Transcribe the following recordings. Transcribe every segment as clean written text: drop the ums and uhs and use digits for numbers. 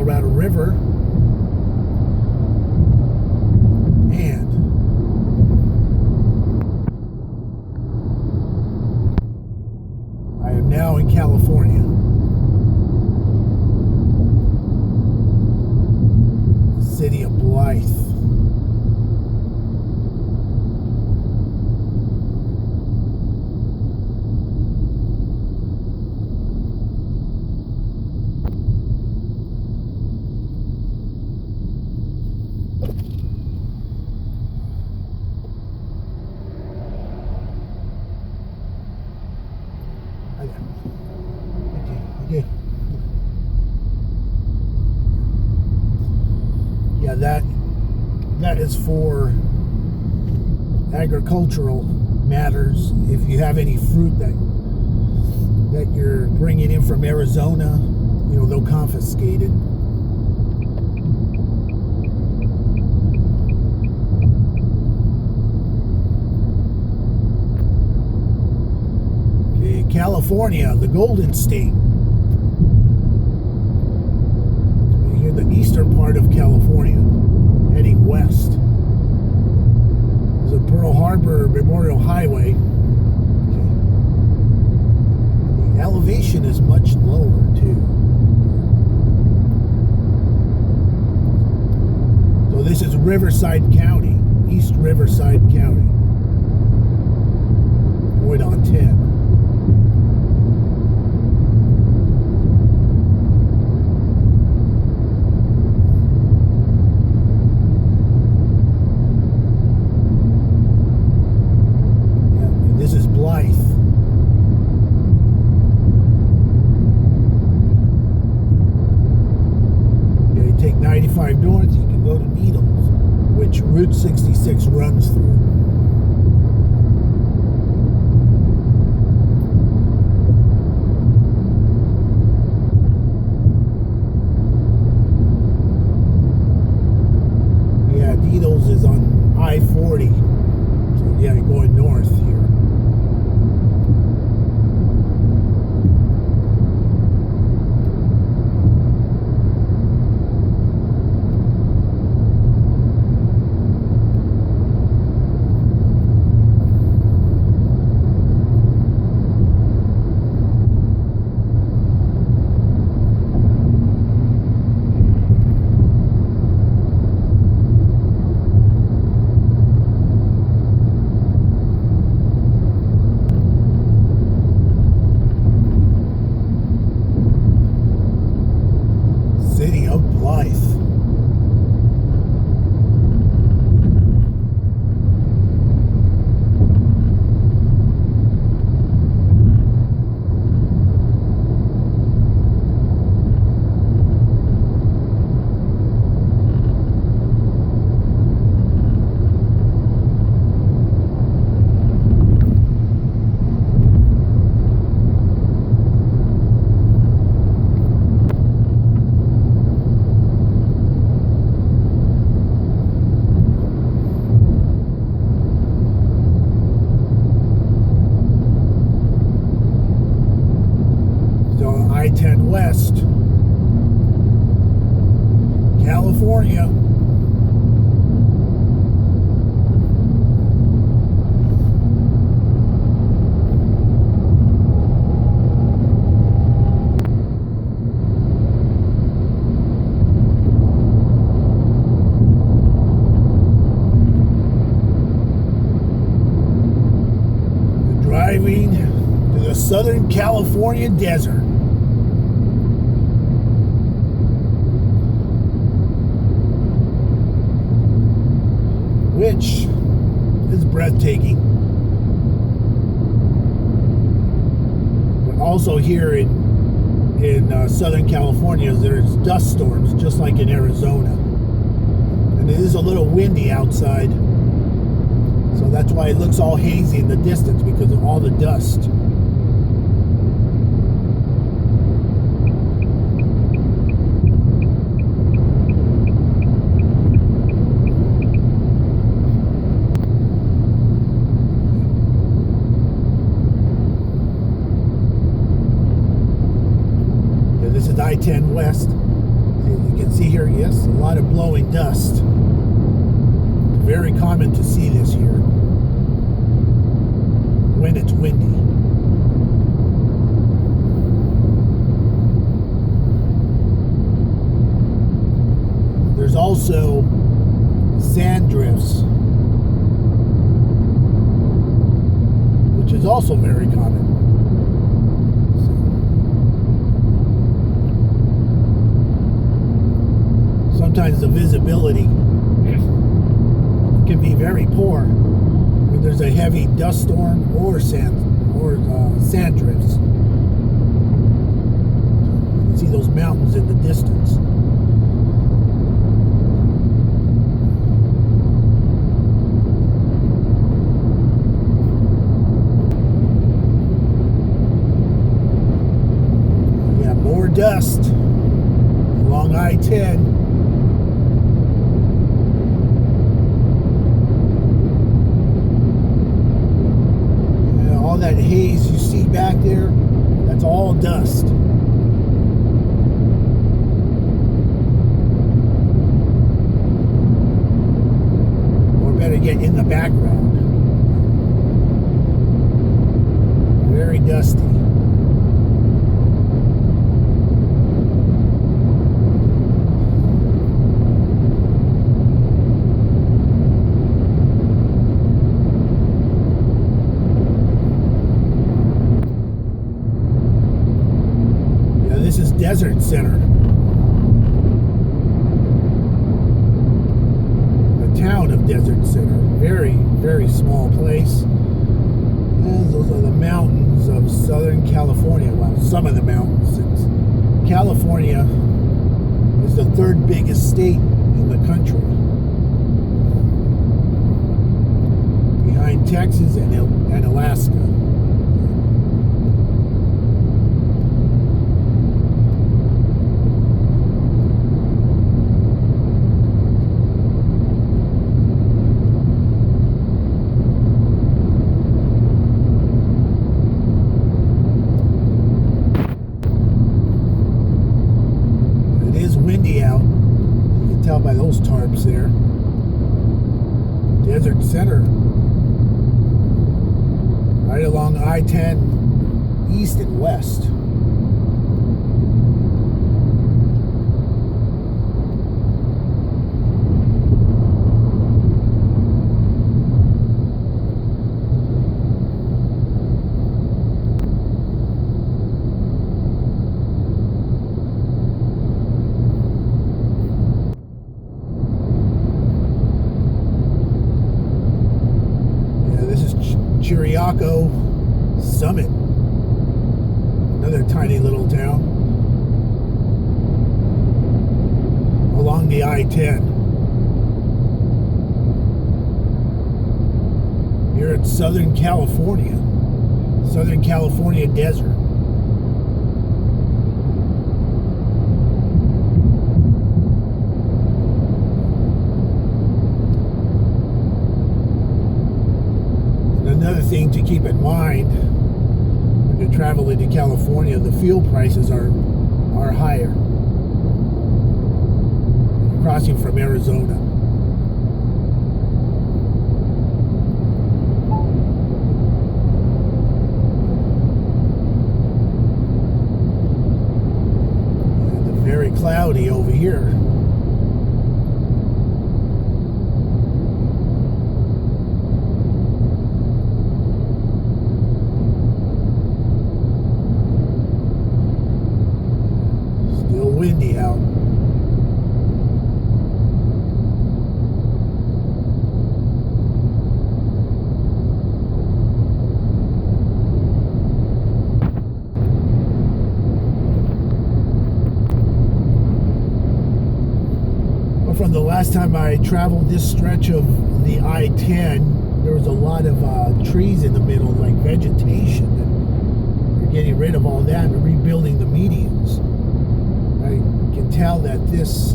Colorado River. And I am now in California. The city of Blythe. Okay. Yeah, that is for agricultural matters. If you have any fruit that you're bringing in from Arizona, they'll confiscate it. California, the Golden State. So here, the eastern part of California, heading west. There's a Pearl Harbor Memorial Highway. And the elevation is much lower too. So this is Riverside County, East Riverside County. Going on 10. Blythe. Yeah, you take 95 north, you can go to Needles, which Route 66 runs through. Yeah, Needles is on I-40. So yeah, you're going north here. City of Blythe. I-10 West, California. We're driving to the Southern California desert. Which is breathtaking. But also here in Southern California, there's dust storms, just like in Arizona. And it is a little windy outside. So that's why it looks all hazy in the distance, because of all the dust. This is I-10 West. You can see here, yes, a lot of blowing dust. Very common to see this here when it's windy. There's also sand drifts, which is also very common. Sometimes the visibility can be very poor when there's a heavy dust storm or sand drifts. You can see those mountains in the distance. Yeah, more dust along I-10. That haze you see back there, that's all dust. Or better yet, in the background. Very dusty. This is Desert Center. The town of Desert Center. Very, very small place. And those are the mountains of Southern California. Well, some of the mountains. California is the third biggest state in the country, behind Texas and Alaska. Windy out. You can tell by those tarps there. Desert Center. Right along I-10 east and west. Chiriaco Summit, another tiny little town along the I-10. Here at Southern California desert. Another thing to keep in mind when you're traveling to California, the fuel prices are higher. Crossing from Arizona. And very cloudy over here. Windy out. Well, from the last time I traveled this stretch of the I-10, there was a lot of trees in the middle, like vegetation, and they're getting rid of all that and rebuilding the medians. I can tell that this,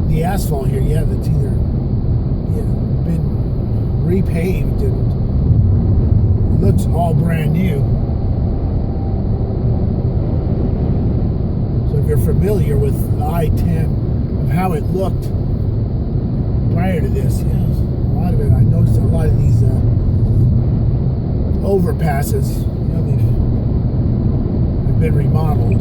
the asphalt here, that's either been repaved and looks all brand new. So if if you're familiar with the I-10, of how it looked prior to this. Yeah, a lot of it. I noticed a lot of these overpasses, they've been remodeled.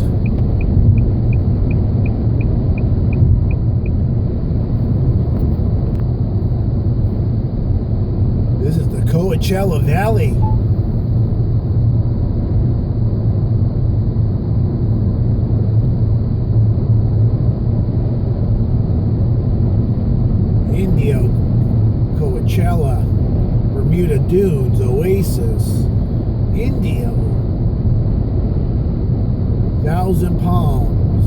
This is the Coachella Valley. Indio, Coachella, Bermuda Dunes, Oasis, Indio, Thousand Palms,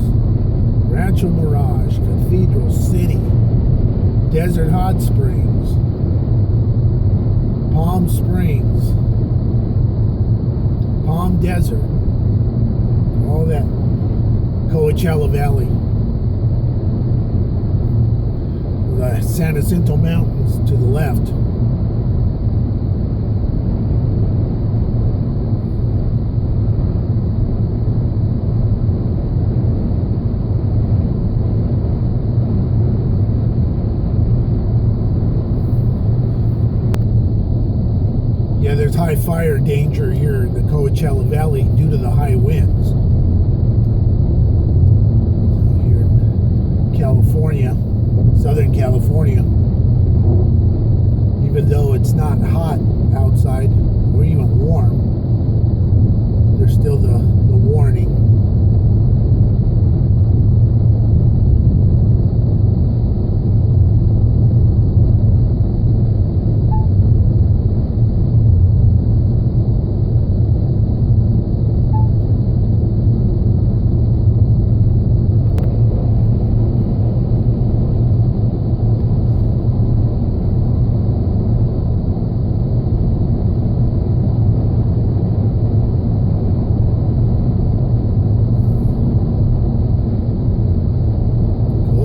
Rancho Mirage, Cathedral City, Desert Hot Springs, Palm Springs, Palm Desert, all that Coachella Valley. The San Jacinto Mountains to the left. Yeah, there's high fire danger here in the Coachella Valley due to the high winds. Here in California, Southern California, even though it's not hot outside or even warm, there's still the warning.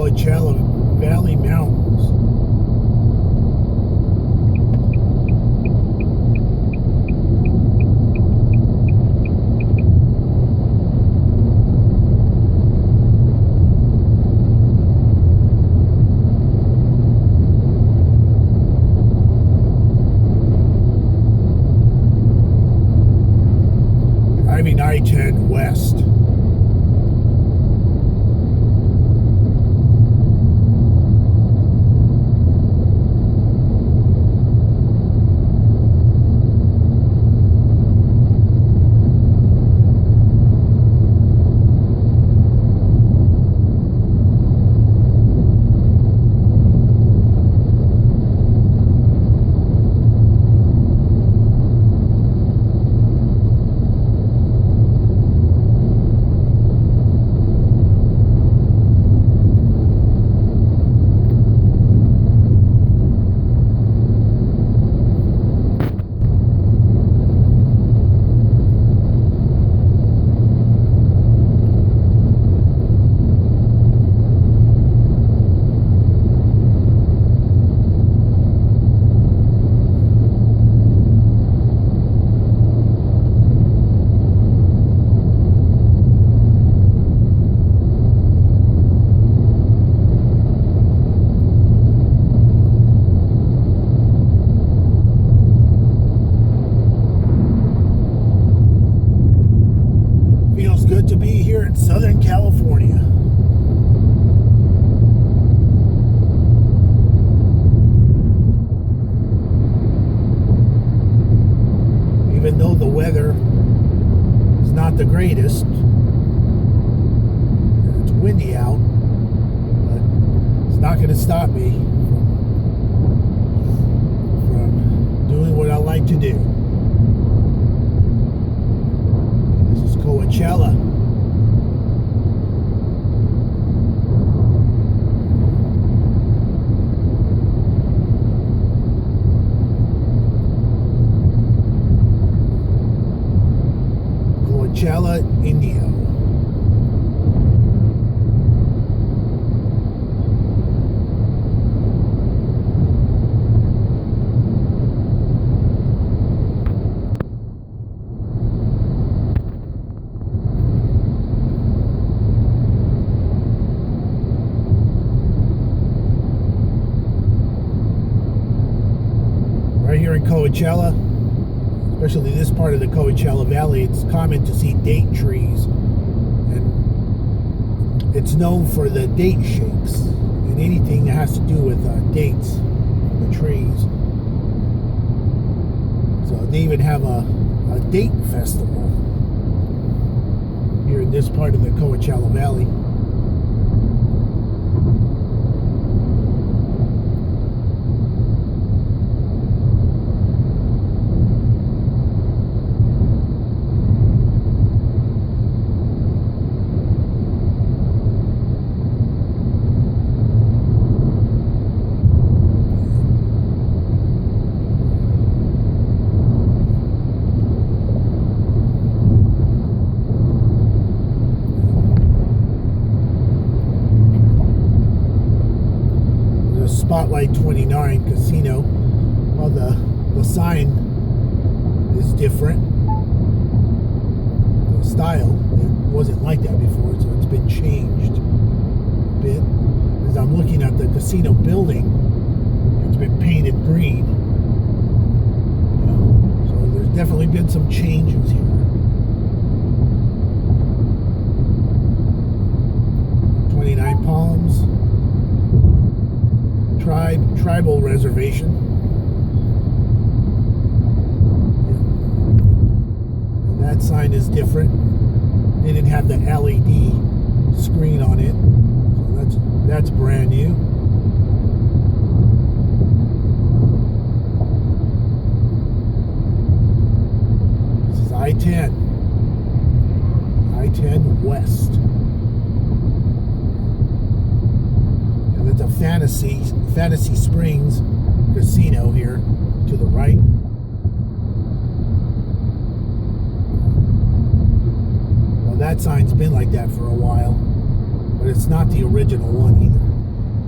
Coachella Valley Mountains. Driving I-10 west. Good to be here in Southern California. Even though the weather is not the greatest, it's windy out, but it's not going to stop me from doing what I like to do. This is Coachella. Coachella, Indio. Coachella, especially this part of the Coachella Valley, it's common to see date trees, and it's known for the date shakes and anything that has to do with dates from the trees. So they even have a date festival here in this part of the Coachella Valley. Spotlight 29 Casino. Well, the sign is different. The style, it wasn't like that before, so it's been changed a bit. As I'm looking at the casino building, it's been painted green. So there's definitely been some changes here. 29 Palms. Tribal reservation. And that sign is different. They didn't have the LED screen on it, so that's brand new. This is I-10 West. It's a Fantasy Springs Casino here to the right. Well, that sign's been like that for a while, but it's not the original one either.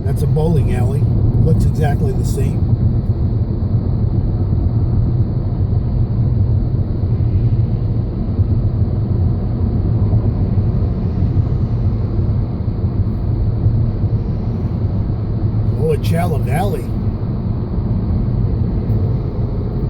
That's a bowling alley. Looks exactly the same. Coachella Valley.